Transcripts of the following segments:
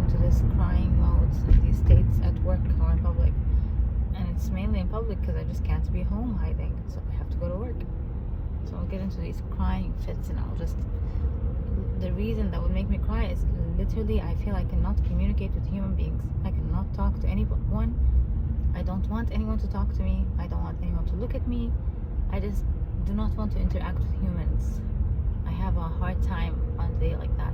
into this crying modes in these states at work or in public. And it's mainly in public because I just can't be home hiding, so I have to go to work. So I'll get into these crying fits, and the reason that would make me cry is literally I feel I cannot communicate with human beings. I cannot talk to anyone. I don't want anyone to talk to me. I don't want anyone to look at me. I just do not want to interact with humans. I have a hard time on a day like that.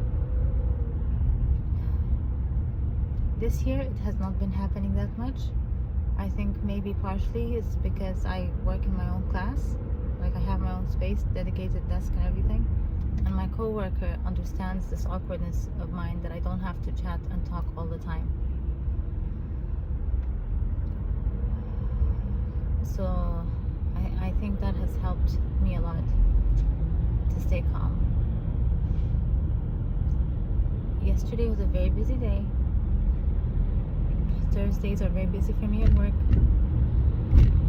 This year it has not been happening that much. I think maybe partially it's because I work in my own class. Like I have my own space, dedicated desk and everything. And my coworker understands this awkwardness of mine that I don't have to chat and talk all the time. So I think that has helped me a lot to stay calm. Yesterday was a very busy day. Thursdays are very busy for me at work.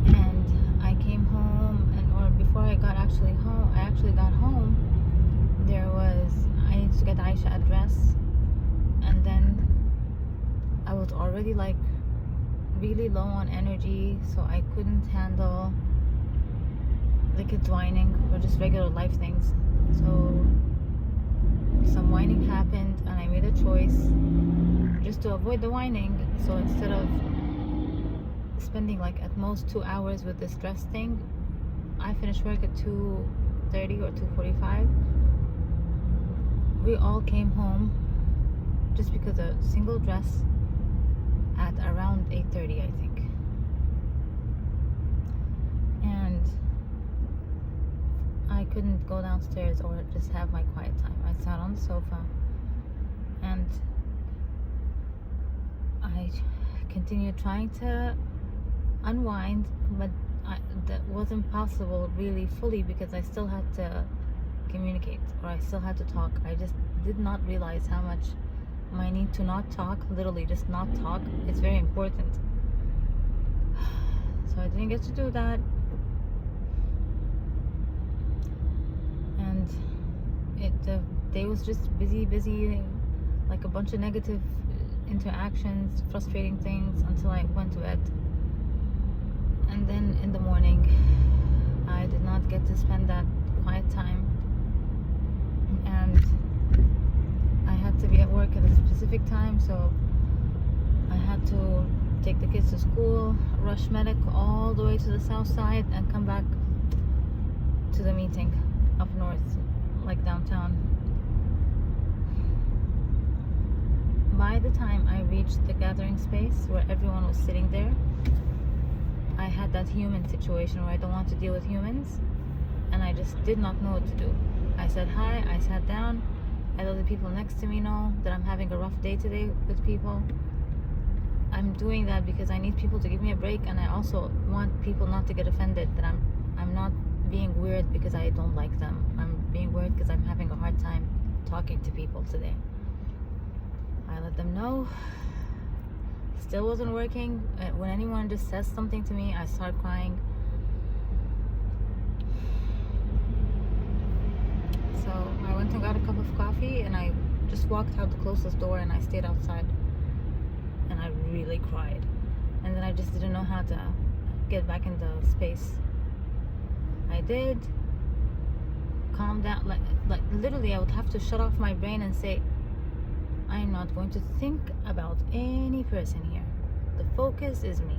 And I came home, or before I actually got home, I needed to get Aisha a dress, and then I was already like really low on energy, so I couldn't handle the kids whining or just regular life things. So some whining happened, and I made a choice just to avoid the whining. So instead of spending like at most 2 hours with this dress thing, I finished work at 2:30 or 2:45. We all came home just because a single dress at around 8:30, I think. And I couldn't go downstairs or just have my quiet time. I sat on the sofa and I continued trying to unwind, but that wasn't possible really fully because I still had to communicate, or I still had to talk. I just did not realize how much my need to not talk, literally just not talk, is very important. So I didn't get to do that, and the day was just busy, like a bunch of negative interactions, frustrating things, until I went to bed. And then in the morning I did not get to spend that quiet time, and I had to be at work at a specific time, so I had to take the kids to school, rush medic all the way to the south side, and come back to the meeting up north, like downtown. By the time I reached the gathering space where everyone was sitting there, I had that human situation where I don't want to deal with humans, and I just did not know what to do. I said hi, I sat down, I let the people next to me know that I'm having a rough day today with people. I'm doing that because I need people to give me a break, and I also want people not to get offended that I'm not being weird because I don't like them. I'm being weird because I'm having a hard time talking to people today. I let them know. Still wasn't working. When anyone just says something to me, I start crying. So I went and got a cup of coffee, and I just walked out the closest door, and I stayed outside, and I really cried. And then I just didn't know how to get back in the space. I did calm down, like literally I would have to shut off my brain and say, I'm not going to think about any person here. The focus is me.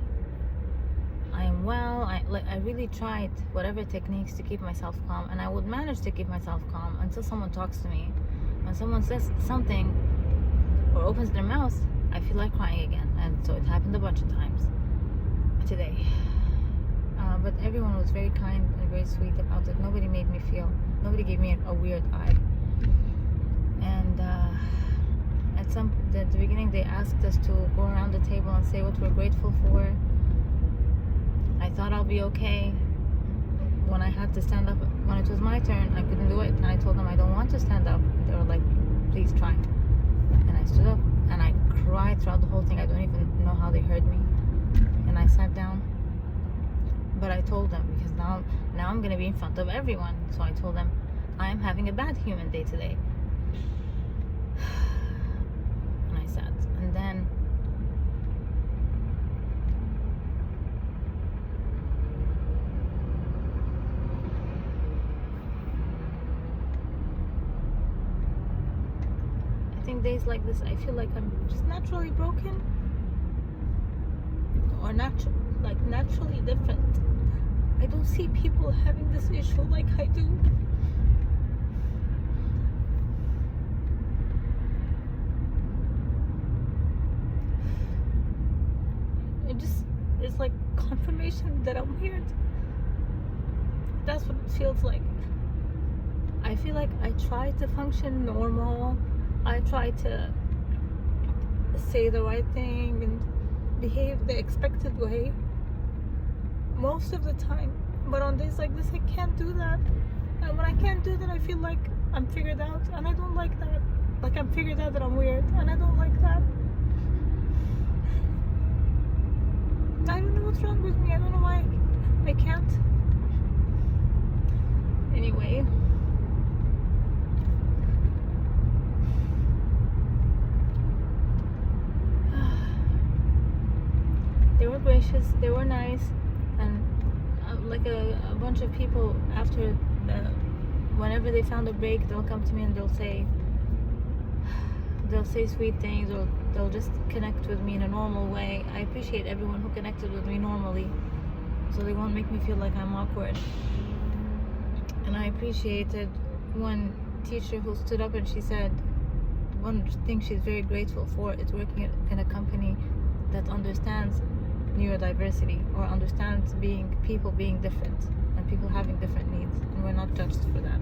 I am well. I really tried whatever techniques to keep myself calm, and I would manage to keep myself calm until someone talks to me. When someone says something or opens their mouth, I feel like crying again. And so it happened a bunch of times today. But everyone was very kind and very sweet about it. Nobody nobody gave me a weird eye. And at the beginning they asked us to go around the table and say what we're grateful for. I thought I'll be okay. When I had to stand up, when it was my turn, I couldn't do it, and I told them I don't want to stand up. They were like, please try. And I stood up and I cried throughout the whole thing. I don't even know how they heard me. And I sat down, but I told them, because now I'm gonna be in front of everyone, so I told them I'm having a bad human day today. And I sat, days like this, I feel like I'm just naturally broken, or naturally different. I don't see people having this issue like I do. It's like confirmation that I'm weird. That's what it feels like. I feel like I try to function normal. I try to say the right thing and behave the expected way most of the time. But on days like this, I can't do that. And when I can't do that, I feel like I'm figured out. And I don't like that. Like I'm figured out that I'm weird. And I don't like that. I don't know what's wrong with me. I don't know why I can't. Anyway. They were gracious. They were nice. And like a bunch of people after whenever they found a break, they'll come to me and they'll say sweet things, or they'll just connect with me in a normal way. I appreciate everyone who connected with me normally, so they won't make me feel like I'm awkward. And I appreciated one teacher who stood up and she said one thing she's very grateful for is working in a company that understands neurodiversity, or understands people being different and people having different needs, and we're not judged for that.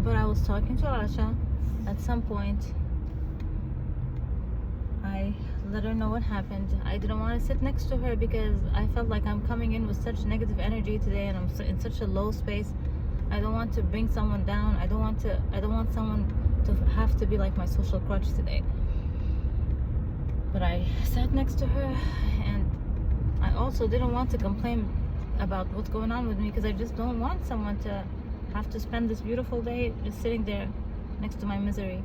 But I was talking to Asha. At some point, I let her know what happened. I didn't want to sit next to her because I felt like I'm coming in with such negative energy today, and I'm in such a low space. I don't want to bring someone down. I don't want someone to have to be like my social crutch today. But I sat next to her, and I also didn't want to complain about what's going on with me, because I just don't want someone to have to spend this beautiful day just sitting there next to my misery.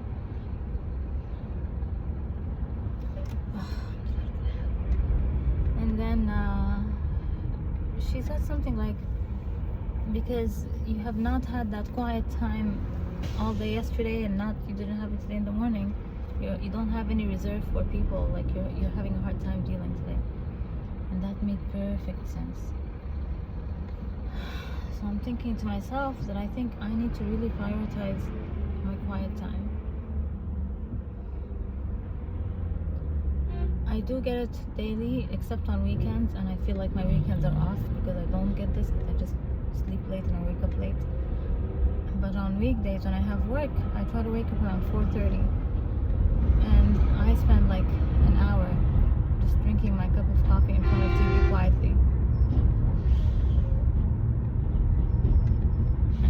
And then she said something like, because you have not had that quiet time all day yesterday, and you didn't have it today in the morning, you don't have any reserve for people, like you're having a hard time dealing today. And that made perfect sense. So I'm thinking to myself that I think I need to really prioritize my quiet time. I do get it daily, except on weekends, and I feel like my weekends are off because I don't get this, because I just sleep late and I wake up late. But on weekdays when I have work, I try to wake up around 4:30, and I spend like an hour just drinking my cup of coffee in front of TV quietly.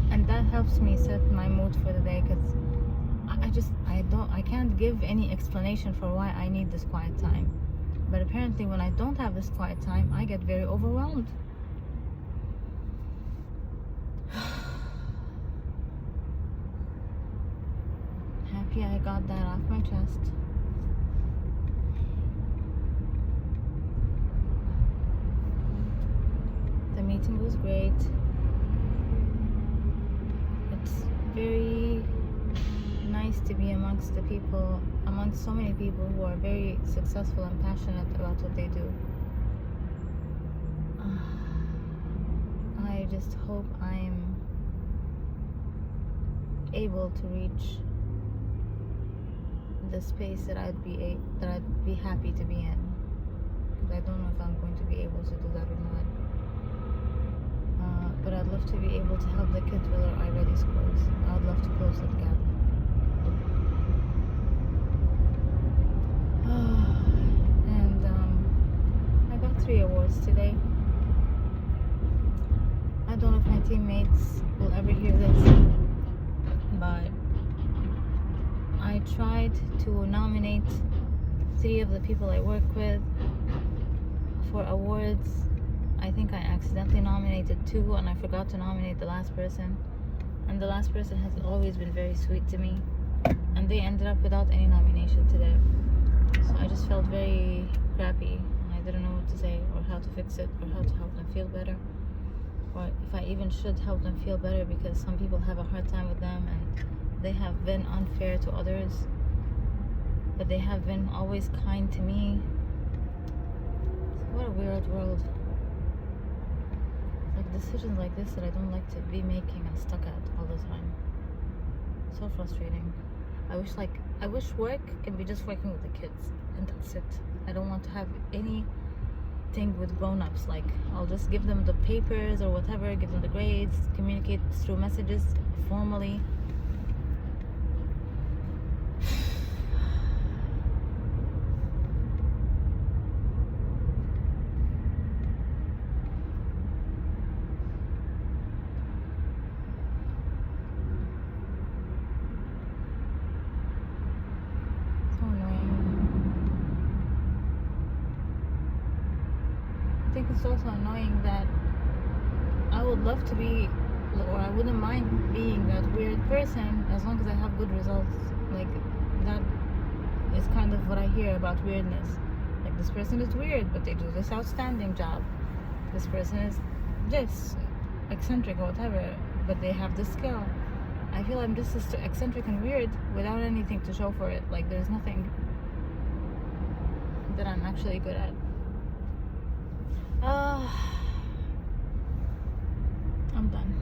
And that helps me set my mood for the day, because I can't give any explanation for why I need this quiet time. But apparently when I don't have this quiet time, I get very overwhelmed. Happy I got that off my chest. The meeting was great. It's very nice to be amongst so many people who are very successful and passionate about what they do. I just hope I'm able to reach the space that I'd be happy to be in, because I don't know if I'm going to be able to do that or not. But I'd love to be able to help the kids with their iReady scores. I'd love to close that gap. And I got 3 awards today. I don't know if my teammates will ever hear this, but I tried to nominate 3 of the people I work with for awards. I think I accidentally nominated 2, and I forgot to nominate the last person. And the last person has always been very sweet to me, and they ended up without any nomination today. So I just felt very crappy, and I didn't know what to say, or how to fix it, or how to help them feel better, or if I even should help them feel better, because some people have a hard time with them and they have been unfair to others, but they have been always kind to me. What a weird world. Like decisions like this that I don't like to be making and stuck at all the time. So frustrating. I wish work can be just working with the kids and that's it. I don't want to have anything with grown-ups. Like, I'll just give them the papers or whatever, give them the grades, communicate through messages formally. I think it's also annoying that I would love to be, or I wouldn't mind being that weird person as long as I have good results. Like, that is kind of what I hear about weirdness. Like, this person is weird, but they do this outstanding job. This person is this eccentric or whatever, but they have this skill. I feel I'm just as eccentric and weird without anything to show for it. Like, there's nothing that I'm actually good at. I'm done.